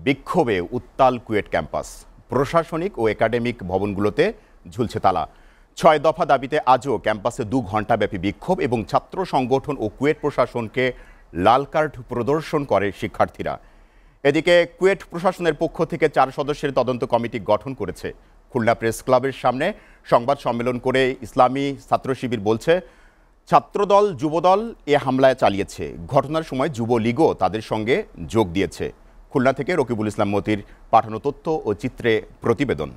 বিক্ষোভে উত্তাল কুয়েট ক্যাম্পাস। প্রশাসনিক ও একাডেমিক ভবনগুলোতে ঝুলছে তালা। ৬ দফা দাবিতে আজও ক্যাম্পাসে ২ ঘণ্টাব্যাপী বিক্ষোভ এবং ছাত্র সংগঠন ও কুয়েট প্রশাসনকে লাল কার্ড প্রদর্শন করে শিক্ষার্থীরা। এদিকে কুয়েট প্রশাসনের পক্ষ থেকে ৪ সদস্যের তদন্ত কমিটি গঠন করেছে। খুলনা প্রেস ক্লাবের সামনে সংবাদ সম্মেলন করে ইসলামী ছাত্র শিবির বলছে, ছাত্রদল যুবদল এ হামলায় চালিয়েছে। ঘটনার সময় যুবলীগও তাদের সঙ্গে যোগ দিয়েছে। খুলনা থেকে রকিবুল ইসলাম মতির পাঠানো তথ্য ও চিত্রে প্রতিবেদন।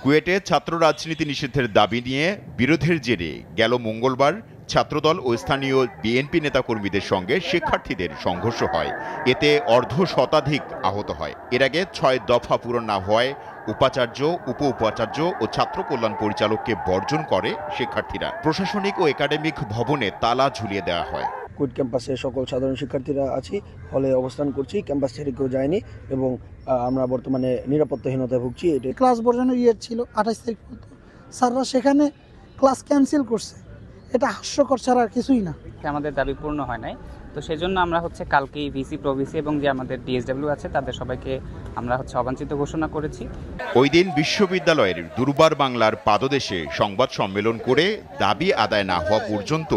কুয়েটে ছাত্র রাজনীতি নিষিদ্ধের দাবি নিয়ে বিরোধের জেরে গেল মঙ্গলবার ছাত্রদল ও স্থানীয় বিএনপি নেতাকর্মীদের সঙ্গে শিক্ষার্থীদের সংঘর্ষ হয়। এতে অর্ধ শতাধিক আহত হয়। এর আগে ৬ দফা পূরণ না হওয়ায় উপাচার্য, উপ উপাচার্য ও ছাত্র কল্যাণ পরিচালককে বর্জন করে শিক্ষার্থীরা। প্রশাসনিক ও একাডেমিক ভবনে তালা ঝুলিয়ে দেওয়া হয়। কুয়েট ক্যাম্পাসে সকল সাধারণ শিক্ষার্থীরা আছি, হলে অবস্থান করছি, ক্যাম্পাস ছেড়ে কেউ যায়নি এবং আমরা বর্তমানে নিরাপত্তাহীনতায় ভুগছি। ক্লাস বর্জনের ছিল ২৮ তারিখ পর্যন্ত, স্যাররা সেখানে ক্লাস ক্যান্সেল করছে। এটা হাস্যকর ছাড়া আর কিছুই না। আমাদের দাবি পূর্ণ হয় নাই, তো সেজন্য আমরা কালকেই ভিসি, প্রভিসি এবং যে আমাদের ডিএসডব্লিউ আছে তাদের সবাইকে আমরা অবাঞ্ছিত ঘোষণা করেছি। ওই দিন বিশ্ববিদ্যালয়ের দুর্বার বাংলার পাদদেশে সংবাদ সম্মেলন করে দাবি আদায় না হওয়া পর্যন্ত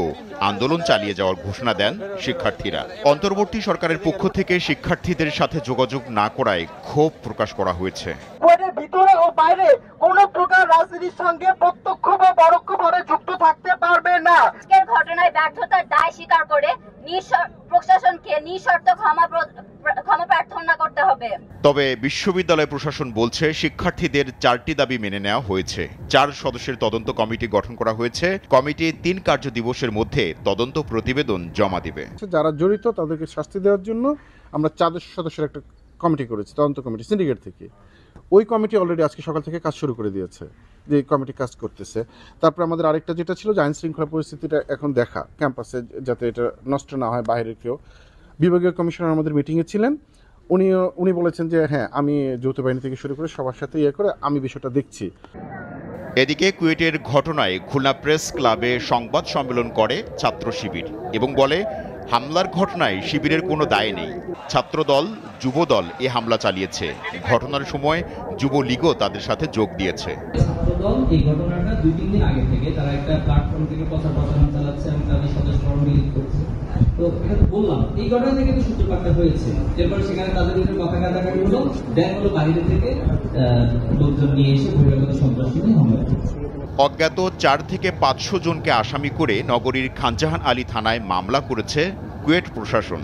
আন্দোলন চালিয়ে যাওয়ার ঘোষণা দেন শিক্ষার্থীরা। অন্তর্বর্তী সরকারের পক্ষ থেকে শিক্ষার্থীদের সাথে যোগাযোগ না করায় ক্ষোভ প্রকাশ করা হয়েছে। ভিতরে ও বাইরে কোন প্রকার রাজনীতির সঙ্গে প্রত্যক্ষ বা পরোক্ষভাবে যুক্ত থাকতে পারবে না। আজকের ঘটনায় ব্যর্থতার দায় স্বীকার করে প্রশাসনকে নিঃশর্ত ক্ষমা প্রার্থনা করতে হবে। তবে বিশ্ববিদ্যালয় প্রশাসন বলছে শিক্ষার্থীদের 4টি দাবি মেনে নেওয়া হয়েছে। 4 সদস্যের তদন্ত কমিটি গঠন করা হয়েছে। কমিটি 3 কার্য দিবসের মধ্যে তদন্ত প্রতিবেদন জমা দিবে। যারা জড়িত তাদেরকে শাস্তি দেওয়ার জন্য আমরা 4 সদস্যের একটা কমিটি করেছি, তদন্ত কমিটি সিন্ডিকেট থেকে। ওই কমিটি অলরেডি আজকে সকাল থেকে কাজ শুরু করে দিয়েছে, যে কমিটি কাজ করতেছে। তারপর আমাদের আরেকটা যেটা ছিল যে আইন শৃঙ্খলা পরিস্থিতিটা এখন দেখা ক্যাম্পাসে, যাতে এটা নষ্ট না হয় বাইরের কেউ। বিভাগীয় কমিশনার আমাদের মিটিংয়ে ছিলেন, উনি বলেছেন যে হ্যাঁ, আমি যৌথ বাহিনী থেকে শুরু করে সবার সাথে করে আমি বিষয়টা দেখছি। এদিকে কুয়েটের ঘটনায় খুলনা প্রেস ক্লাবে সংবাদ সম্মেলন করে ছাত্র শিবির এবং বলে, হামলার ঘটনায় শিবিরের কোনো দায় নেই। ছাত্রদল যুবদল এ হামলা চালিয়েছে। ঘটনার সময় যুবলীগও তাদের সাথে যোগ দিয়েছে। ছাত্রদল এই ঘটনাটা 2-3 দিন আগে থেকে তারা একটা প্ল্যাটফর্ম থেকে প্রচার চালাচ্ছে এবং তাদের সদস্য মিলিত করছে। তো এটা বললাম, এই ঘটনা থেকে তো সূত্রপাতটা হয়েছে। এরপর সেখানে তাদের ভিতরে কথা কাটাকাটি হলো, দেন হলো বাইরে থেকে লোকজন নিয়ে এসে বহিরাগত সন্ত্রাসী হামলা করছে। অজ্ঞাত 4 থেকে 500 জনকে আসামি করে নগরীর খানজাহান আলী থানায় মামলা করেছে কুয়েট প্রশাসন।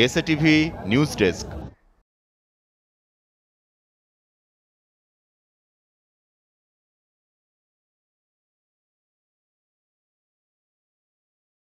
SATV news desk.